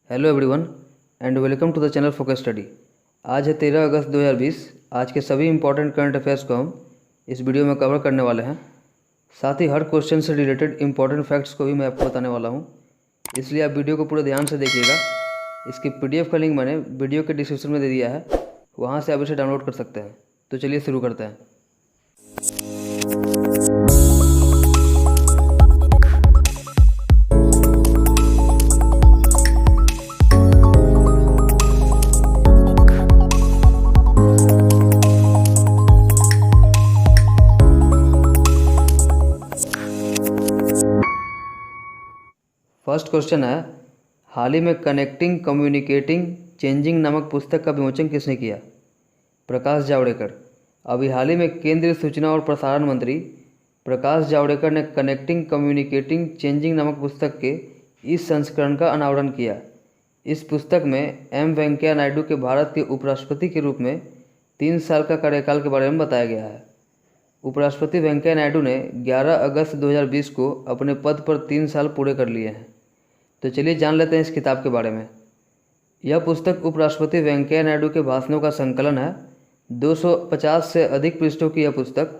Hello everyone and welcome to the channel focus study. आज है 13 अगस्त 2020। आज के सभी इंपॉर्टेंट करंट अफेयर्स को हम इस वीडियो में कवर करने वाले हैं। साथ ही हर क्वेश्चन से रिलेटेड इंपॉर्टेंट फैक्ट्स को भी मैं आपको बताने वाला हूं, इसलिए आप वीडियो को पूरे ध्यान से देखिएगा। इसकी PDF का लिंक मैंने वीडियो के डिस्क्रिप्शन में दे दिया है, वहाँ से आप इसे डाउनलोड कर सकते हैं। तो चलिए शुरू करते हैं। फर्स्ट क्वेश्चन है, हाल ही में कनेक्टिंग कम्युनिकेटिंग चेंजिंग नामक पुस्तक का विमोचन किसने किया? प्रकाश जावड़ेकर। अभी हाल ही में केंद्रीय सूचना और प्रसारण मंत्री प्रकाश जावड़ेकर ने कनेक्टिंग कम्युनिकेटिंग चेंजिंग नामक पुस्तक के इस संस्करण का अनावरण किया। इस पुस्तक में एम वेंकैया नायडू के भारत के उपराष्ट्रपति के रूप में 3 साल का कार्यकाल के बारे में बताया गया है। उपराष्ट्रपति वेंकैया नायडू ने 11 अगस्त 2020 को अपने पद पर 3 साल पूरे कर लिए हैं। तो चलिए जान लेते हैं इस किताब के बारे में। यह पुस्तक उपराष्ट्रपति वेंकैया नायडू के भाषणों का संकलन है। 250 से अधिक पृष्ठों की यह पुस्तक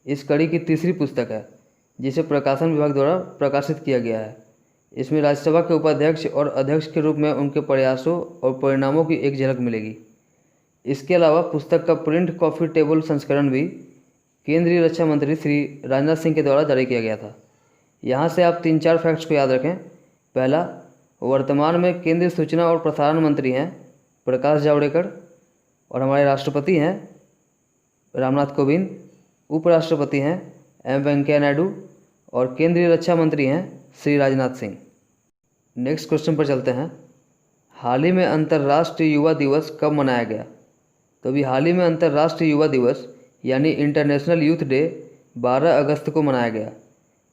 इस कड़ी की तीसरी पुस्तक है, जिसे प्रकाशन विभाग द्वारा प्रकाशित किया गया है। इसमें राज्यसभा के उपाध्यक्ष और अध्यक्ष के रूप में उनके प्रयासों और परिणामों की एक झलक मिलेगी। इसके अलावा पुस्तक का प्रिंट कॉपी टेबल संस्करण भी केंद्रीय रक्षा मंत्री श्री राजनाथ सिंह के द्वारा जारी किया गया था। यहाँ से आप 3-4 फैक्ट्स को याद रखें। पहला, वर्तमान में केंद्रीय सूचना और प्रसारण मंत्री हैं प्रकाश जावड़ेकर और हमारे राष्ट्रपति हैं रामनाथ कोविंद, उपराष्ट्रपति हैं एम वेंकैया नायडू और केंद्रीय रक्षा मंत्री हैं श्री राजनाथ सिंह। नेक्स्ट क्वेश्चन पर चलते हैं। हाल ही में अंतर्राष्ट्रीय युवा दिवस कब मनाया गया? तो अभी हाल ही में अंतर्राष्ट्रीय युवा दिवस यानी इंटरनेशनल यूथ डे 12 अगस्त को मनाया गया।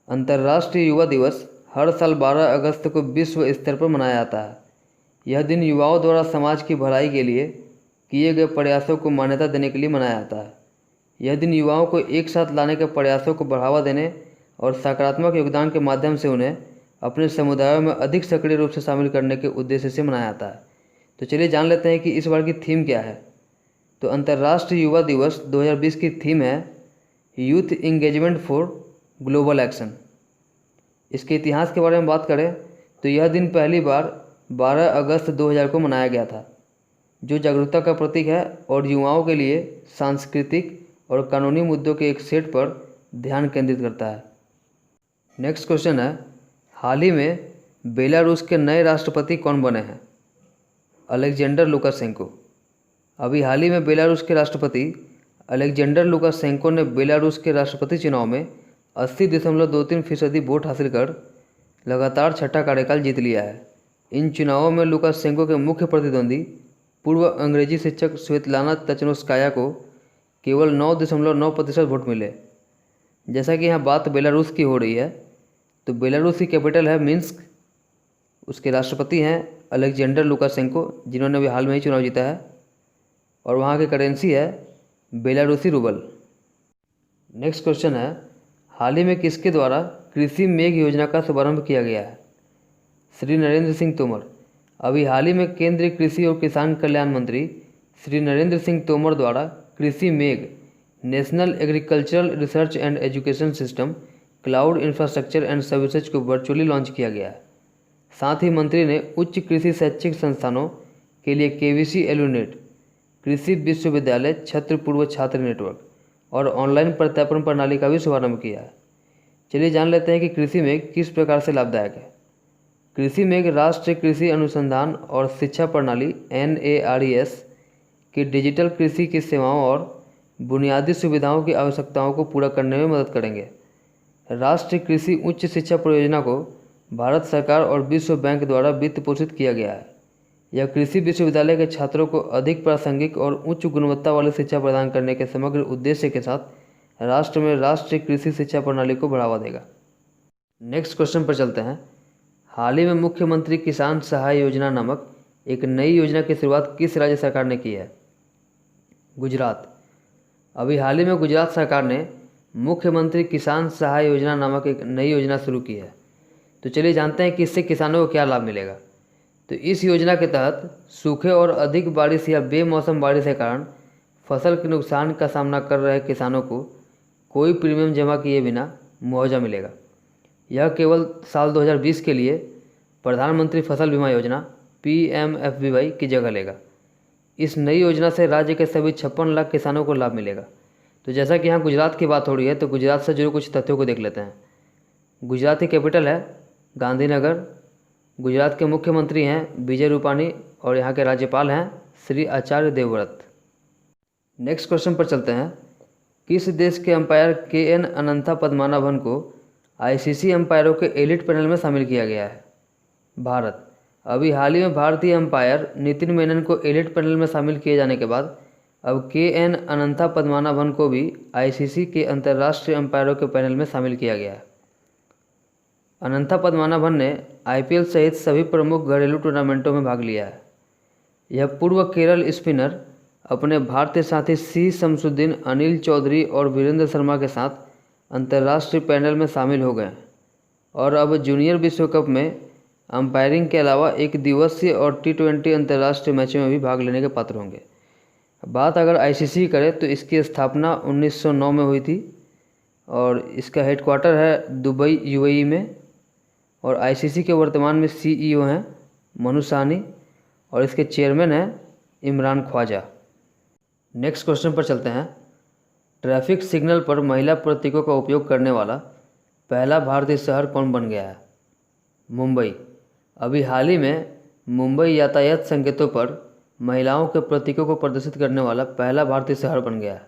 अंतर्राष्ट्रीय युवा दिवस हर साल 12 अगस्त को विश्व स्तर पर मनाया जाता है। यह दिन युवाओं द्वारा समाज की भलाई के लिए किए गए प्रयासों को मान्यता देने के लिए मनाया जाता है। यह दिन युवाओं को एक साथ लाने के प्रयासों को बढ़ावा देने और सकारात्मक योगदान के माध्यम से उन्हें अपने समुदायों में अधिक सक्रिय रूप से शामिल करने के उद्देश्य से मनाया जाता है। तो चलिए जान लेते हैं कि इस बार की थीम क्या है। तो अंतर्राष्ट्रीय युवा दिवस 2020 की थीम है youth engagement for global action. इसके इतिहास के बारे में बात करें तो यह दिन पहली बार 12 अगस्त 2000 को मनाया गया था, जो जागरूकता का प्रतीक है और युवाओं के लिए सांस्कृतिक और कानूनी मुद्दों के एक सेट पर ध्यान केंद्रित करता है। नेक्स्ट क्वेश्चन है, हाल ही में बेलारूस के नए राष्ट्रपति कौन बने हैं? Alexander Lukashenko. अभी हाल ही में बेलारूस के राष्ट्रपति अलेक्जेंडर लुकाशेंको ने बेलारूस के राष्ट्रपति चुनाव में 80.23% वोट हासिल कर लगातार छठा कार्यकाल जीत लिया है। इन चुनावों में लुकाशेंको के मुख्य प्रतिद्वंदी पूर्व अंग्रेजी शिक्षक स्वेतलाना तचनोस्काया को केवल 9.9% वोट मिले। जैसा कि यहाँ बात बेलारूस की हो रही है, तो बेलारूस की कैपिटल है मिन्स्क। उसके राष्ट्रपति हैं अलेक्जेंडर लुकाशेंको, जिन्होंने अभी हाल में ही चुनाव जीता है, और वहाँ की करेंसी है बेलारूसी रूबल। नेक्स्ट क्वेश्चन है, हाल ही में किसके द्वारा कृषि मेघ योजना का शुभारंभ किया गया है? श्री नरेंद्र सिंह तोमर। अभी हाल ही में केंद्रीय कृषि और किसान कल्याण मंत्री श्री नरेंद्र सिंह तोमर द्वारा कृषि मेघ national agricultural research and education system cloud infrastructure and services को वर्चुअली लॉन्च किया गया है। साथ ही मंत्री ने उच्च कृषि शैक्षिक संस्थानों के लिए KVC एलुनेट, कृषि विश्वविद्यालय छत्र पूर्व छात्र नेटवर्क और ऑनलाइन प्रत्यापन प्रणाली का भी शुभारंभ किया है। चलिए जान लेते हैं कि कृषि मेघ किस प्रकार से लाभदायक है। कृषि मेघ राष्ट्रीय कृषि अनुसंधान और शिक्षा प्रणाली NARES की डिजिटल कृषि की सेवाओं और बुनियादी सुविधाओं की आवश्यकताओं को पूरा करने में मदद करेंगे। राष्ट्रीय कृषि उच्च शिक्षा परियोजना को भारत सरकार और विश्व बैंक द्वारा वित्त पोषित किया गया है। यह कृषि विश्वविद्यालय के छात्रों को अधिक प्रासंगिक और उच्च गुणवत्ता वाली शिक्षा प्रदान करने के समग्र उद्देश्य के साथ राष्ट्र में राष्ट्रीय कृषि शिक्षा प्रणाली को बढ़ावा देगा। नेक्स्ट क्वेश्चन पर चलते हैं। हाल ही में मुख्यमंत्री किसान सहाय योजना नामक एक नई योजना की शुरुआत किस राज्य सरकार ने की है? गुजरात। अभी हाल ही में गुजरात सरकार ने मुख्यमंत्री किसान सहाय योजना नामक एक नई योजना शुरू की है। तो चलिए जानते हैं कि इससे किसानों को क्या लाभ मिलेगा। तो इस योजना के तहत सूखे और अधिक बारिश या बेमौसम बारिश के कारण फसल के नुकसान का सामना कर रहे किसानों को कोई प्रीमियम जमा किए बिना मुआवजा मिलेगा। यह केवल साल 2020 के लिए प्रधानमंत्री फसल बीमा योजना PMFBY की जगह लेगा। इस नई योजना से राज्य के सभी 56 लाख किसानों को लाभ मिलेगा। तो जैसा कि यहाँ गुजरात की बात हो रही है, तो गुजरात से जुड़े कुछ तथ्यों को देख लेते हैं। गुजरात की कैपिटल है गांधीनगर। गुजरात के मुख्यमंत्री हैं विजय रूपाणी और यहाँ के राज्यपाल हैं श्री आचार्य देवव्रत। नेक्स्ट क्वेश्चन पर चलते हैं। किस देश के अंपायर KN अनंथा पद्मनाभन को ICC अंपायरों के एलिट पैनल में शामिल किया गया है? भारत। अभी हाल ही में भारतीय अंपायर नितिन मेनन को एलिट पैनल में शामिल किए जाने के बाद अब KN अनंथा पद्मनाभन को भी ICC के अंतर्राष्ट्रीय अंपायरों के पैनल में शामिल किया गया है। अनंथा पद्मनाभन ने IPL सहित सभी प्रमुख घरेलू टूर्नामेंटों में भाग लिया है। यह पूर्व केरल स्पिनर अपने भारतीय साथी C शमसुद्दीन, अनिल चौधरी और वीरेंद्र शर्मा के साथ अंतर्राष्ट्रीय पैनल में शामिल हो गए हैं और अब जूनियर विश्व कप में अंपायरिंग के अलावा एक दिवसीय और T20 अंतर्राष्ट्रीय मैचों में भी भाग लेने के पात्र होंगे। बात अगर ICC की करें तो इसकी स्थापना 1909 में हुई थी और इसका हेडक्वार्टर है दुबई UAE में और ICC के वर्तमान में CEO हैं मनु साहनी और इसके चेयरमैन हैं इमरान ख्वाजा। नेक्स्ट क्वेश्चन पर चलते हैं। ट्रैफिक सिग्नल पर महिला प्रतीकों का उपयोग करने वाला पहला भारतीय शहर कौन बन गया है? मुंबई। अभी हाल ही में मुंबई यातायात संकेतों पर महिलाओं के प्रतीकों को प्रदर्शित करने वाला पहला भारतीय शहर बन गया है।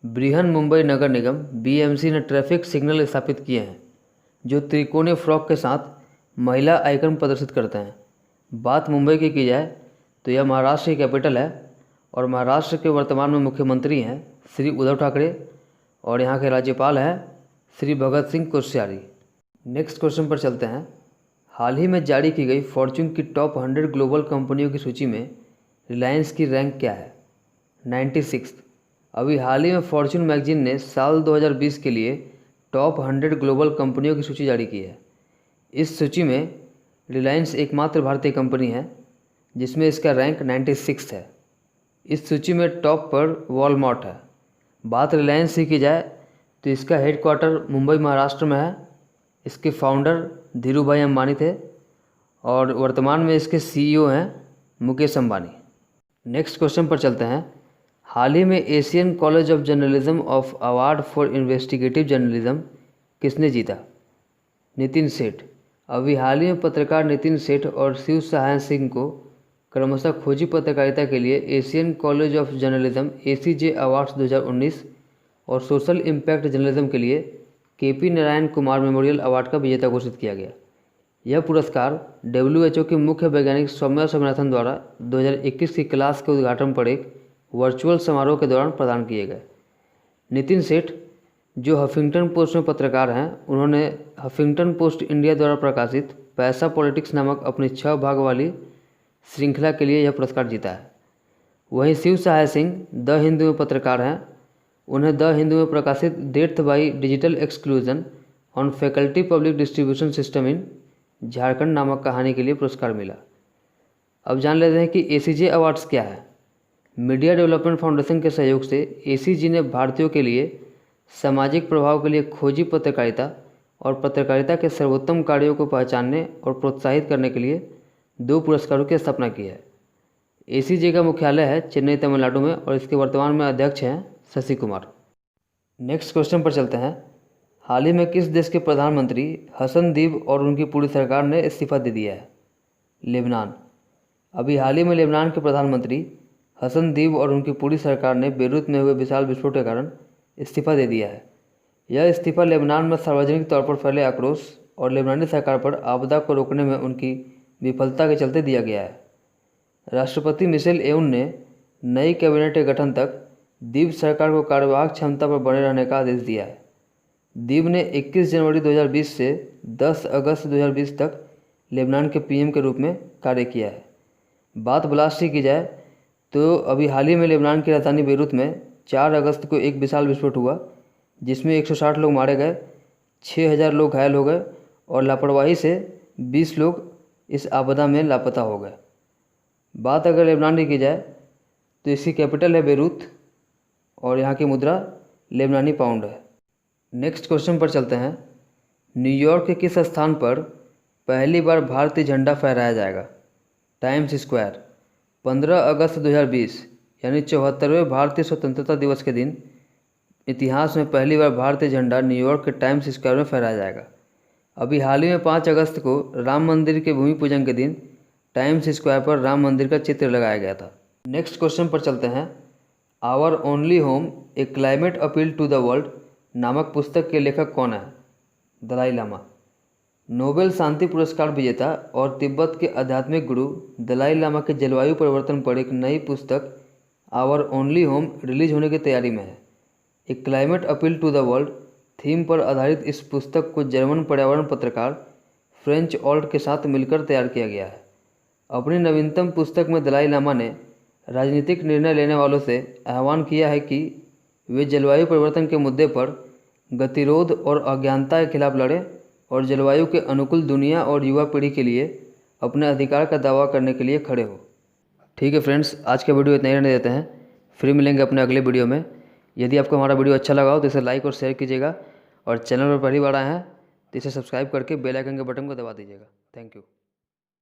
बृहन मुंबई नगर निगम BMC ने ट्रैफिक सिग्नल स्थापित किए हैं जो त्रिकोणीय फ्रॉक के साथ महिला आइकन प्रदर्शित करते हैं। बात मुंबई की जाए तो यह महाराष्ट्र की कैपिटल है और महाराष्ट्र के वर्तमान में मुख्यमंत्री हैं श्री उद्धव ठाकरे और यहाँ के राज्यपाल हैं श्री भगत सिंह कोश्यारी। नेक्स्ट क्वेश्चन पर चलते हैं। हाल ही में जारी की गई फॉर्च्यून की टॉप 100 ग्लोबल कंपनियों की सूची में रिलायंस की रैंक क्या है? 96। अभी हाल ही में फॉर्च्यून मैगजीन ने साल 2020 के लिए टॉप 100 ग्लोबल कंपनियों की सूची जारी की है। इस सूची में रिलायंस एकमात्र भारतीय कंपनी है जिसमें इसका रैंक 96 है। इस सूची में टॉप पर वॉलमार्ट है। बात रिलायंस की जाए तो इसका हेडक्वार्टर मुंबई महाराष्ट्र में है। इसके फाउंडर धीरूभाई अंबानी थे और वर्तमान में इसके CEO हैं मुकेश अंबानी। नेक्स्ट क्वेश्चन पर चलते हैं। हाल ही में Asian college of journalism of award for investigative journalism किसने जीता? नितिन सेठ। अभी हाल ही में पत्रकार नितिन सेठ और शिव सहाय सिंह को क्रमशः खोजी पत्रकारिता के लिए Asian college of journalism ACJ awards 2019 और सोशल इम्पैक्ट जर्नलिज्म के लिए KP Narayan Kumar memorial award का विजेता घोषित किया गया। यह पुरस्कार WHO के मुख्य वैज्ञानिक सौम्या स्वामीनाथन द्वारा 2021 की क्लास के उद्घाटन पर एक वर्चुअल समारोह के दौरान प्रदान किए गए। नितिन सेठ जो हफिंगटन पोस्ट में पत्रकार हैं, उन्होंने हफिंगटन पोस्ट इंडिया द्वारा प्रकाशित पैसा पॉलिटिक्स नामक अपनी 6 भाग वाली श्रृंखला के लिए यह पुरस्कार जीता है। वहीं शिव सहाय सिंह द हिंदू में पत्रकार हैं। उन्हें द हिंदू में प्रकाशित death by digital exclusion on faculty public distribution system in Jharkhand नामक कहानी के लिए पुरस्कार मिला। अब जान लेते हैं कि ACJ अवार्ड्स क्या है। मीडिया डेवलपमेंट फाउंडेशन के सहयोग से ACJ ने भारतीयों के लिए सामाजिक प्रभाव के लिए खोजी पत्रकारिता और पत्रकारिता के सर्वोत्तम कार्यों को पहचानने और प्रोत्साहित करने के लिए 2 पुरस्कारों की स्थापना की है। ACJ का मुख्यालय है चेन्नई तमिलनाडु में और इसके वर्तमान में अध्यक्ष हैं शशि कुमार। नेक्स्ट क्वेश्चन पर चलते हैं। हाल ही में किस देश के प्रधानमंत्री हसन दीब और उनकी पूरी सरकार ने इस्तीफा दे दिया है? लेबनान। अभी हाल ही में लेबनान के प्रधानमंत्री हसन दीब और उनकी पूरी सरकार ने बेरूत में हुए विशाल विस्फोट के कारण इस्तीफा दे दिया है। यह इस्तीफा लेबनान में सार्वजनिक तौर पर फैले आक्रोश और लेबनानी सरकार पर आपदा को रोकने में उनकी विफलता के चलते दिया गया है। राष्ट्रपति मिशेल एउन ने नई कैबिनेट के गठन तक दीब सरकार को कार्यवाहक क्षमता पर बने रहने का आदेश दिया है। दीब ने 21 जनवरी 2020 से 10 अगस्त 2020 तक लेबनान के PM के रूप में कार्य किया है। बात ब्लास्ट की जाए तो अभी हाल ही में लेबनान की राजधानी बेरूत में 4 अगस्त को एक विशाल विस्फोट हुआ जिसमें 160 लोग मारे गए, 6000 लोग घायल हो गए और लापरवाही से 20 लोग इस आपदा में लापता हो गए। बात अगर लेबनान की जाए तो इसकी कैपिटल है बेरूत और यहाँ की मुद्रा लेबनानी पाउंड है। नेक्स्ट क्वेश्चन पर चलते हैं। न्यूयॉर्क के किस स्थान पर पहली बार भारतीय झंडा फहराया जाएगा? Times square. 15 अगस्त 2020 यानी 74वें भारतीय स्वतंत्रता दिवस के दिन इतिहास में पहली बार भारतीय झंडा न्यूयॉर्क के टाइम्स स्क्वायर में फहराया जाएगा। अभी हाल ही में 5 अगस्त को राम मंदिर के भूमि पूजन के दिन टाइम्स स्क्वायर पर राम मंदिर का चित्र लगाया गया था। नेक्स्ट क्वेश्चन पर चलते हैं। Our only home a climate appeal to the world नामक पुस्तक के लेखक कौन है? दलाई लामा। नोबेल शांति पुरस्कार विजेता और तिब्बत के आध्यात्मिक गुरु दलाई लामा के जलवायु परिवर्तन पर एक नई पुस्तक आवर ओनली होम रिलीज होने की तैयारी में है। एक climate appeal to the world theme पर आधारित इस पुस्तक को जर्मन पर्यावरण पत्रकार फ्रेंच ऑल्ट के साथ मिलकर तैयार किया गया है। अपनी नवीनतम पुस्तक में दलाई लामा ने राजनीतिक निर्णय लेने वालों से आह्वान किया है कि वे जलवायु परिवर्तन के मुद्दे पर गतिरोध और अज्ञानता के खिलाफ लड़ें और जलवायु के अनुकूल दुनिया और युवा पीढ़ी के लिए अपने अधिकार का दावा करने के लिए खड़े हो। ठीक है फ्रेंड्स, आज का वीडियो इतना ही रहने देते हैं। फिर मिलेंगे अपने अगले वीडियो में। यदि आपको हमारा वीडियो अच्छा लगा हो तो इसे लाइक और शेयर कीजिएगा और चैनल पर पहली बार आए हैं तो इसे सब्सक्राइब करके बेल आइकन के बटन को दबा दीजिएगा। Thank you.